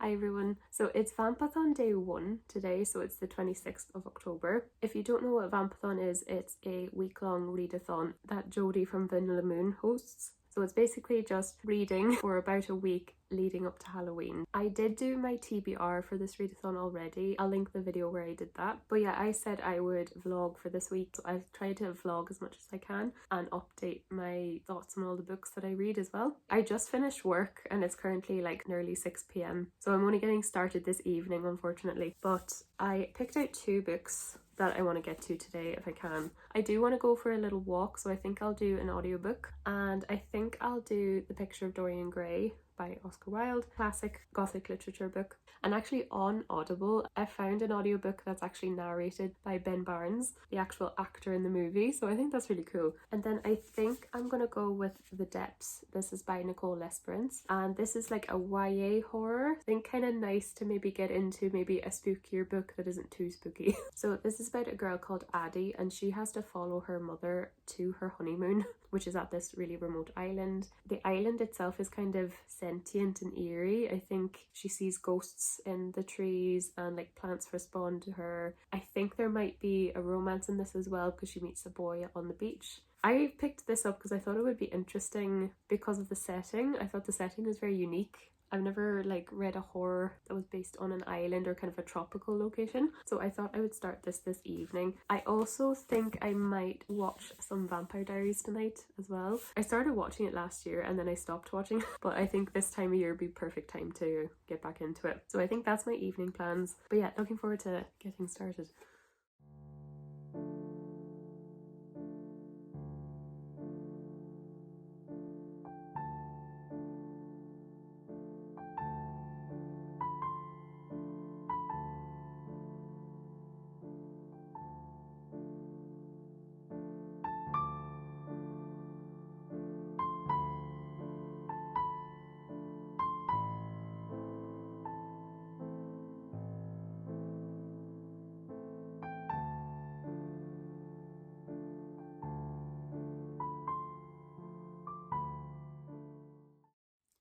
Hi everyone. So it's Vampathon day 1 today, so it's the 26th of October. If you don't know what Vampathon is, it's a week-long readathon that Jodie from Vanilla Moon hosts. So it's basically just reading for about a week leading up to Halloween. I did do my TBR for this readathon already. I'll link the video where I did that. But yeah, I said I would vlog for this week. So I've tried to vlog as much as I can and update my thoughts on all the books that I read as well. I just finished work and it's currently like nearly 6 p.m. So I'm only getting started this evening, unfortunately. But I picked out 2 books that I want to get to today if I can. I do want to go for a little walk, so I think I'll do an audiobook, and I think I'll do The Picture of Dorian Gray by Oscar Wilde, classic Gothic literature book. And actually on Audible, I found an audiobook that's actually narrated by Ben Barnes, the actual actor in the movie, so I think that's really cool. And then I think I'm gonna go with The Depths. This is by Nicole Lesperance, and this is like a YA horror. I think kind of nice to maybe get into maybe a spookier book that isn't too spooky. So this is about a girl called Addie, and she has to follow her mother to her honeymoon, which is at this really remote island. The island itself is kind of sentient and eerie. I think she sees ghosts in the trees and like plants respond to her. I think there might be a romance in this as well because she meets a boy on the beach. I picked this up because I thought it would be interesting because of the setting. I thought the setting was very unique. I've never like read a horror that was based on an island or kind of a tropical location, so I thought I would start this evening. I also think I might watch some Vampire Diaries tonight as well. I started watching it last year and then I stopped watching, but I think this time of year would be perfect time to get back into it. So I think that's my evening plans. But yeah, looking forward to getting started.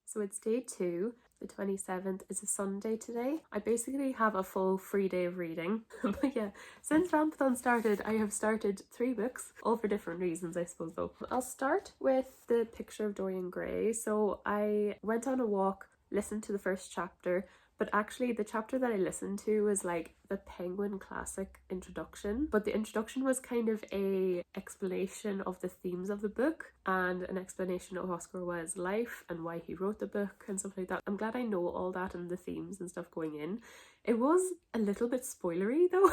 So it's day 2, the 27th is a Sunday today. I basically have a full free day of reading. But yeah, since Vampathon started, I have started 3 books, all for different reasons I suppose though. I'll start with The Picture of Dorian Gray. So I went on a walk, listened to the first chapter, but actually the chapter that I listened to was like the Penguin Classic introduction, but the introduction was kind of a explanation of the themes of the book and an explanation of Oscar Wilde's life and why he wrote the book and stuff like that. I'm glad I know all that and the themes and stuff going in. It was a little bit spoilery though.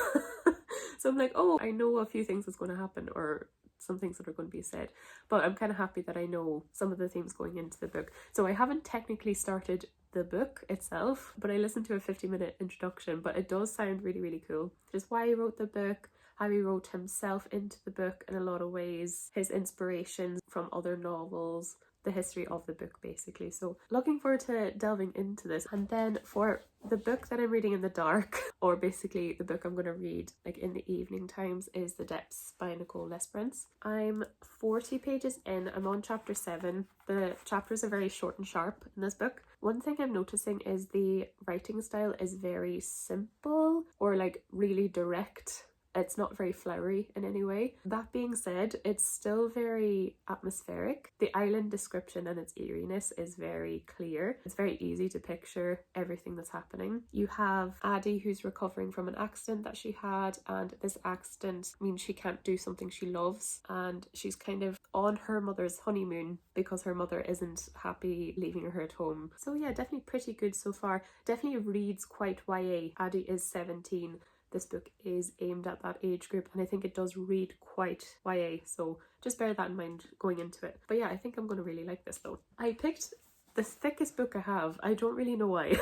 So I'm like, oh, I know a few things that's going to happen, or some things that are going to be said, but I'm kind of happy that I know some of the themes going into the book. So I haven't technically started the book itself, but I listened to a 50-minute introduction, but it does sound really, really cool. Just why he wrote the book, how he wrote himself into the book in a lot of ways, his inspirations from other novels, the history of the book basically. So looking forward to delving into this. And then for the book that I'm reading in the dark, or basically the book I'm going to read like in the evening times, is The Depths by Nicole Lesperance. I'm 40 pages in, I'm on chapter 7. The chapters are very short and sharp in this book. One thing I'm noticing is the writing style is very simple or like really direct. It's not very flowery in any way. That being said, it's still very atmospheric. The island description and its eeriness is very clear. It's very easy to picture everything that's happening. You have Addie who's recovering from an accident that she had, and this accident means she can't do something she loves, and she's kind of on her mother's honeymoon because her mother isn't happy leaving her at home. So yeah, definitely pretty good so far. Definitely reads quite YA. Addie is 17. This book is aimed at that age group, and I think it does read quite YA, so just bear that in mind going into it. But yeah, I think I'm going to really like this though. I picked the thickest book I have. I don't really know why.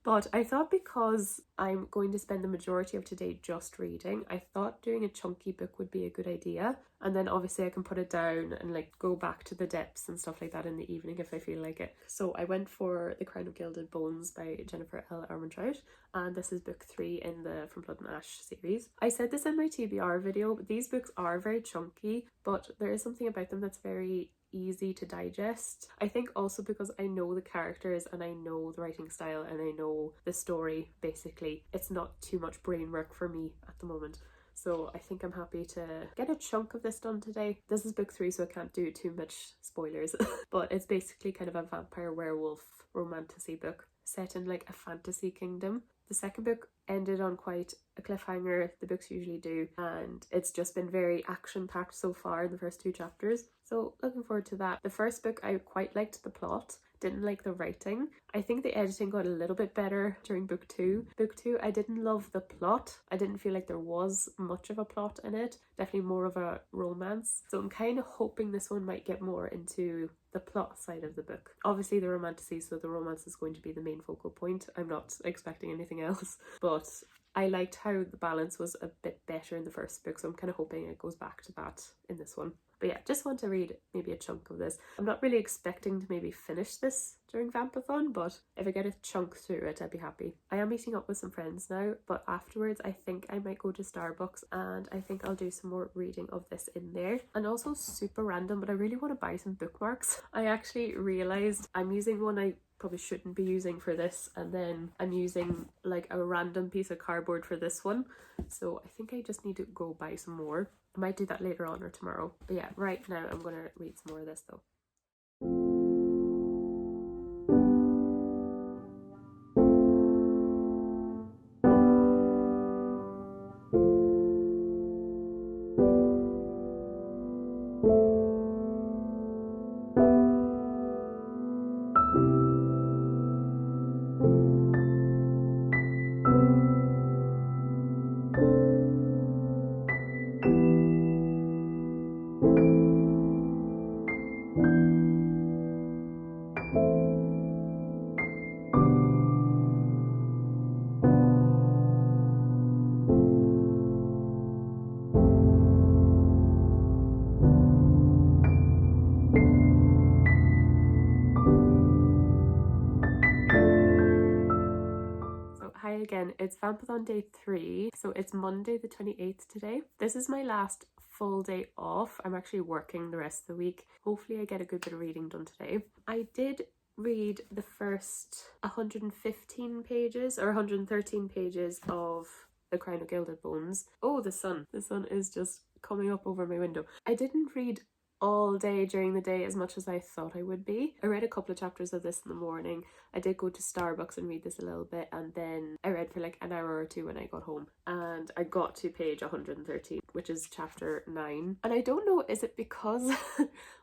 But I thought because I'm going to spend the majority of today just reading, I thought doing a chunky book would be a good idea. And then obviously I can put it down and like go back to the depths and stuff like that in the evening if I feel like it. So I went for The Crown of Gilded Bones by Jennifer L. Armentrout, and this is book 3 in the From Blood and Ash series. I said this in my TBR video, but these books are very chunky, but there is something about them that's very easy to digest. I think also because I know the characters and I know the writing style and I know the story, basically. It's not too much brain work for me at the moment. So I think I'm happy to get a chunk of this done today. This is book 3, so I can't do too much spoilers. But it's basically kind of a vampire werewolf romantasy book set in like a fantasy kingdom. The second book ended on quite a cliffhanger, the books usually do, and it's just been very action-packed so far in the first 2 chapters. So looking forward to that. The first book, I quite liked the plot, didn't like the writing. I think the editing got a little bit better during book 2. Book 2, I didn't love the plot. I didn't feel like there was much of a plot in it. Definitely more of a romance. So I'm kind of hoping this one might get more into the plot side of the book. Obviously the romantasy, so the romance is going to be the main focal point. I'm not expecting anything else, but I liked how the balance was a bit better in the first book, so I'm kind of hoping it goes back to that in this one. But yeah, just want to read maybe a chunk of this. I'm not really expecting to maybe finish this during Vampathon, but if I get a chunk through it, I'd be happy. I am meeting up with some friends now, but afterwards I think I might go to Starbucks and I think I'll do some more reading of this in there. And also super random, but I really want to buy some bookmarks. I actually realised I'm using one I probably shouldn't be using for this, and then I'm using like a random piece of cardboard for this one, so I think I just need to go buy some more. I might do that later on or tomorrow, but yeah, right now I'm gonna read some more of this though. Hi again, it's Vampathon day 3, so it's Monday the 28th today. This is my last full day off. I'm actually working the rest of the week. Hopefully I get a good bit of reading done today. I did read the first 115 pages or 113 pages of The Crown of Gilded Bones. Oh, the sun. The sun is just coming up over my window. I didn't read all day during the day as much as I thought I would be. I read a couple of chapters of this in the morning. I did go to Starbucks and read this a little bit, and then I read for like an hour or 2 when I got home, and I got to page 113, which is chapter 9. And I don't know, is it because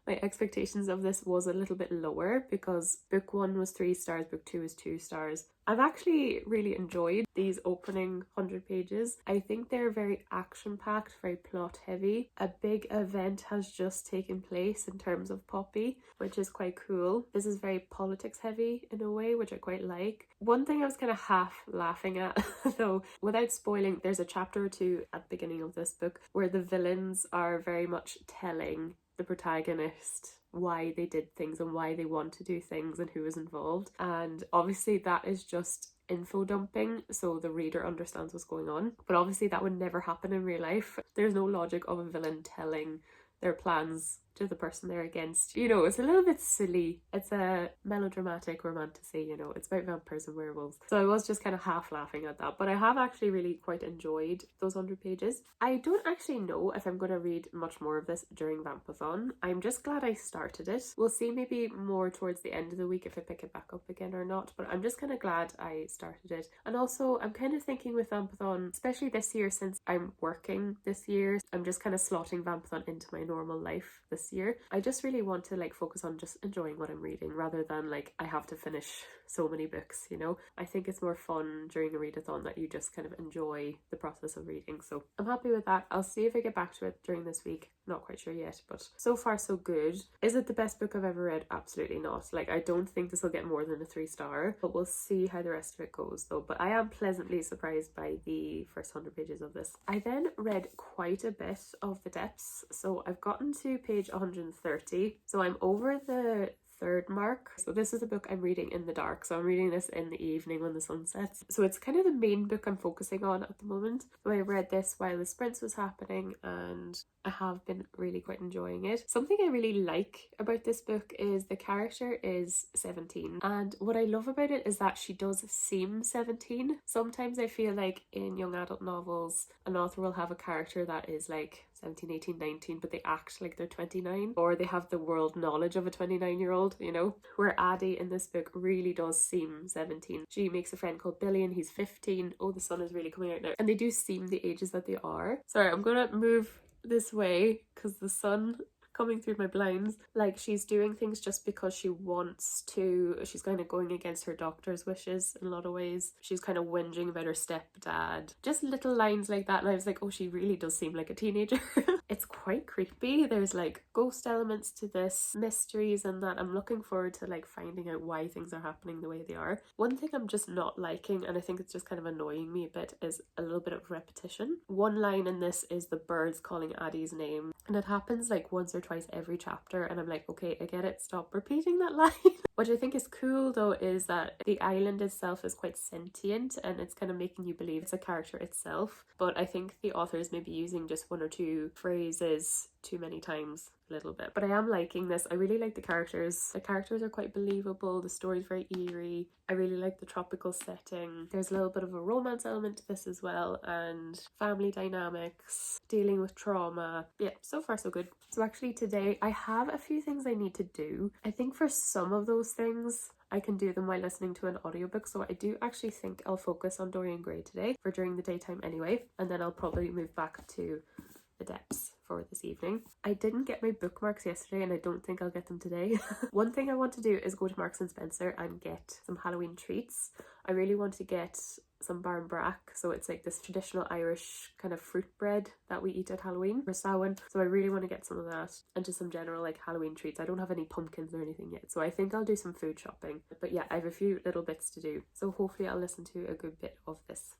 my expectations of this was a little bit lower, because book 1 was 3 stars, book 2 is 2 stars. I've actually really enjoyed these opening 100 pages. I think they're very action-packed, very plot-heavy. A big event has just taken place in terms of Poppy, which is quite cool. This is very politics-heavy in a way, which I quite like. One thing I was kind of half laughing at, though, without spoiling, there's a chapter or 2 at the beginning of this book where the villains are very much telling the protagonist why they did things and why they want to do things and who is involved, and obviously that is just info dumping so the reader understands what's going on, but obviously that would never happen in real life. There's no logic of a villain telling their plans to the person they're against. You know, it's a little bit silly. It's a melodramatic romantasy, you know, it's about vampires and werewolves. So I was just kind of half laughing at that, but I have actually really quite enjoyed those 100 pages. I don't actually know if I'm going to read much more of this during Vampathon. I'm just glad I started it. We'll see maybe more towards the end of the week if I pick it back up again or not, but I'm just kind of glad I started it. And also I'm kind of thinking with Vampathon, especially this year since I'm working this year, I'm just kind of slotting Vampathon into my normal life this year. I just really want to like focus on just enjoying what I'm reading rather than like I have to finish so many books, you know. I think it's more fun during a readathon that you just kind of enjoy the process of reading, so I'm happy with that. I'll see if I get back to it during this week. Not quite sure yet, but so far so good. Is it the best book I've ever read? Absolutely not. Like, I don't think this will get more than a 3-star, but we'll see how the rest of it goes though. But I am pleasantly surprised by the first 100 pages of this. I then read quite a bit of The Depths, so I've gotten to page 130, so I'm over the third mark. So this is a book I'm reading in the dark. So I'm reading this in the evening when the sun sets. So it's kind of the main book I'm focusing on at the moment. So I read this while the sprints was happening and I have been really quite enjoying it. Something I really like about this book is the character is 17, and what I love about it is that she does seem 17. Sometimes I feel like in young adult novels an author will have a character that is like 17, 18, 19, but they act like they're 29, or they have the world knowledge of a 29-year-old, you know, where Addie in this book really does seem 17. She makes a friend called Billy and he's 15. Oh, the sun is really coming out now. And they do seem the ages that they are. Sorry, I'm gonna move this way because the sun coming through my blinds. Like, she's doing things just because she wants to. She's kind of going against her doctor's wishes in a lot of ways. She's kind of whinging about her stepdad. Just little lines like that, and I was like, oh, she really does seem like a teenager. It's quite creepy. There's like ghost elements to this, mysteries and that. I'm looking forward to like finding out why things are happening the way they are. One thing I'm just not liking, and I think it's just kind of annoying me a bit, is a little bit of repetition. One line in this is the birds calling Addie's name, and it happens like once or twice every chapter, and I'm like, okay, I get it, stop repeating that line. What I think is cool though is that the island itself is quite sentient, and it's kind of making you believe it's a character itself, but I think the author is maybe using just one or two phrases too many times a little bit. But I am liking this. I really like the characters. The characters are quite believable. The story's very eerie. I really like the tropical setting. There's a little bit of a romance element to this as well, and family dynamics, dealing with trauma. Yeah, so far so good. So actually today I have a few things I need to do. I think for some of those things I can do them while listening to an audiobook, so I do actually think I'll focus on Dorian Gray today for during the daytime anyway, and then I'll probably move back to the depths for this evening. I didn't get my bookmarks yesterday and I don't think I'll get them today. One thing I want to do is go to Marks and Spencer and get some Halloween treats. I really want to get some barmbrack, so it's like this traditional Irish kind of fruit bread that we eat at Halloween for Samhain, so I really want to get some of that, and just some general like Halloween treats. I don't have any pumpkins or anything yet, so I think I'll do some food shopping. But yeah, I have a few little bits to do, so hopefully I'll listen to a good bit of this.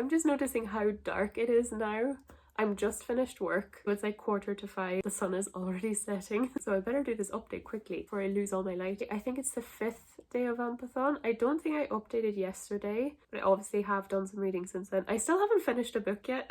Just noticing how dark it is now. I'm just finished work, so it's like 4:45. The sun is already setting, so I better do this update quickly before I lose all my light. I think it's the 5th day of Vampathon. I don't think I updated yesterday, but I obviously have done some reading since then. I still haven't finished a book yet.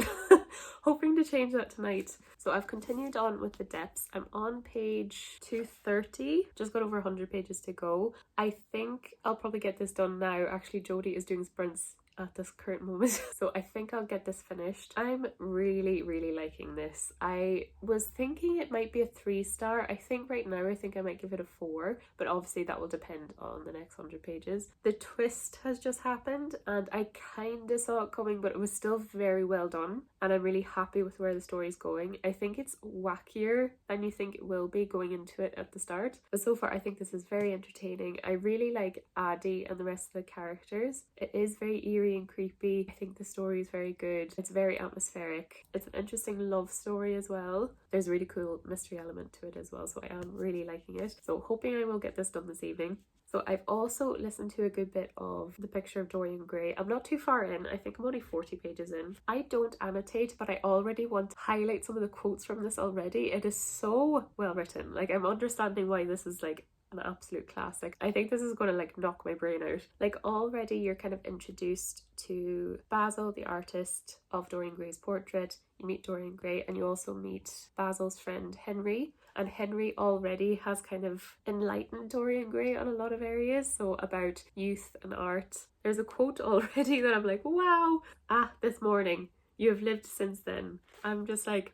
Hoping to change that tonight. So I've continued on with the depths. I'm on page 230, just got over 100 pages to go. I think I'll probably get this done now. Actually, Jodie is doing sprints at this current moment, so I think I'll get this finished. I'm really liking this. I was thinking it might be a 3-star. I think right now I might give it a 4, but obviously that will depend on the next 100 pages. The twist has just happened and I kind of saw it coming, but it was still very well done, and I'm really happy with where the story is going. I think it's wackier than you think it will be going into it at the start, but so far I think this is very entertaining. I really like Addie and the rest of the characters. It is very eerie and creepy. I think the story is very good. It's very atmospheric. It's an interesting love story as well. There's a really cool mystery element to it as well, so I am really liking it. So hoping I will get this done this evening. So I've also listened to a good bit of The Picture of Dorian Gray. I'm not too far in. I think I'm only 40 pages in. I don't annotate, but I already want to highlight some of the quotes from this already. It is so well written. Like, I'm understanding why this is like an absolute classic. I think this is going to like knock my brain out. Like, already you're kind of introduced to Basil, the artist of Dorian Gray's portrait. You meet Dorian Gray and you also meet Basil's friend Henry. And Henry already has kind of enlightened Dorian Gray on a lot of areas, so about youth and art. There's a quote already that I'm like, wow, this morning, you have lived since then. I'm just like,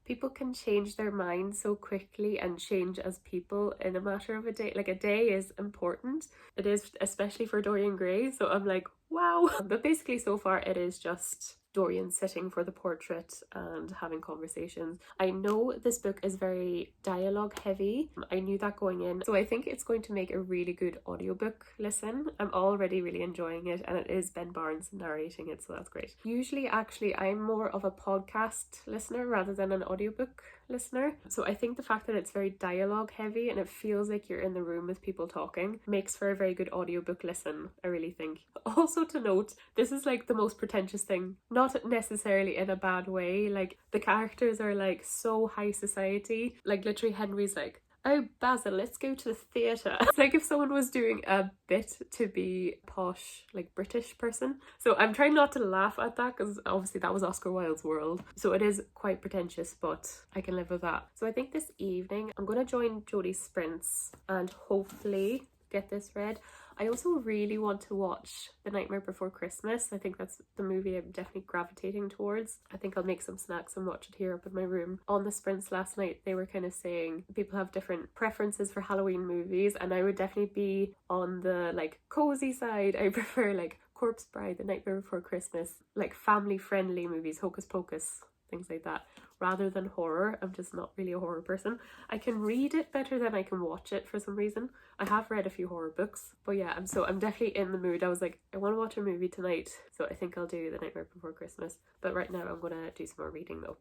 People can change their mind so quickly and change as people in a matter of a day. Like, a day is important. It is, especially for Dorian Gray. So I'm like, wow. But basically, so far, it is just Dorian sitting for the portrait and having conversations. I know this book is very dialogue heavy. I knew that going in. So I think it's going to make a really good audiobook listen. I'm already really enjoying it, and it is Ben Barnes narrating it, so that's great. Usually, actually, I'm more of a podcast listener rather than an audiobook listener. So I think the fact that it's very dialogue heavy and it feels like you're in the room with people talking makes for a very good audiobook listen, I really think. Also to note, this is like the most pretentious thing, not necessarily in a bad way. Like, the characters are like so high society. Like, literally Henry's like, oh Basil, let's go to the theatre. It's like if someone was doing a bit to be posh, like British person. So I'm trying not to laugh at that because obviously that was Oscar Wilde's world. So it is quite pretentious, but I can live with that. So I think this evening I'm going to join Jodie's sprints and hopefully get this read. I also really want to watch The Nightmare Before Christmas. I think that's the movie I'm definitely gravitating towards. I think I'll make some snacks and watch it here up in my room. On the sprints last night, they were kind of saying people have different preferences for Halloween movies, and I would definitely be on the like cozy side. I prefer like Corpse Bride, The Nightmare Before Christmas, like family friendly movies, Hocus Pocus, things like that, rather than horror. I'm just not really a horror person. I can read it better than I can watch it for some reason. I have read a few horror books, but yeah, I'm definitely in the mood. I was like, I want to watch a movie tonight, so I think I'll do The Nightmare Before Christmas. But right now I'm gonna do some more reading though.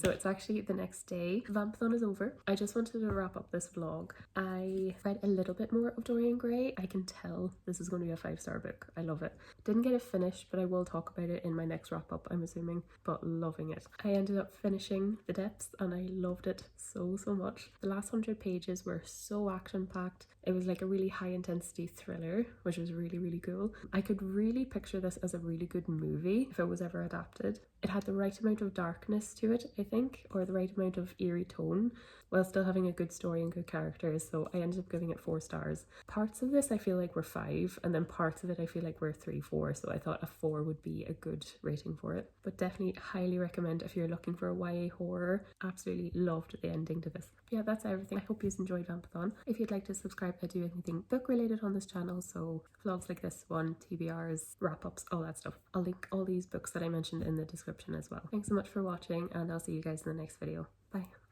So it's actually the next day. Vampathon is over. I just wanted to wrap up this vlog. I read a little bit more of Dorian Gray. I can tell this is going to be a 5-star book. I love it. Didn't get it finished, but I will talk about it in my next wrap up, I'm assuming, but loving it. I ended up finishing The Depths and I loved it so much. The last 100 pages were so action packed. It was like a really high intensity thriller, which was really cool. I could really picture this as a really good movie if it was ever adapted. It had the right amount of darkness to it, I think, or the right amount of eerie tone, while still having a good story and good characters, so I ended up giving it 4 stars. Parts of this I feel like were 5, and then parts of it I feel like were 3, 4, so I thought a 4 would be a good rating for it. But definitely highly recommend if you're looking for a YA horror. Absolutely loved the ending to this. But yeah, that's everything. I hope you enjoyed Vampathon. If you'd like to subscribe, I do anything book related on this channel, so vlogs like this one, TBRs, wrap-ups, all that stuff. I'll link all these books that I mentioned in the description as well. Thanks so much for watching, and I'll see you guys in the next video. Bye.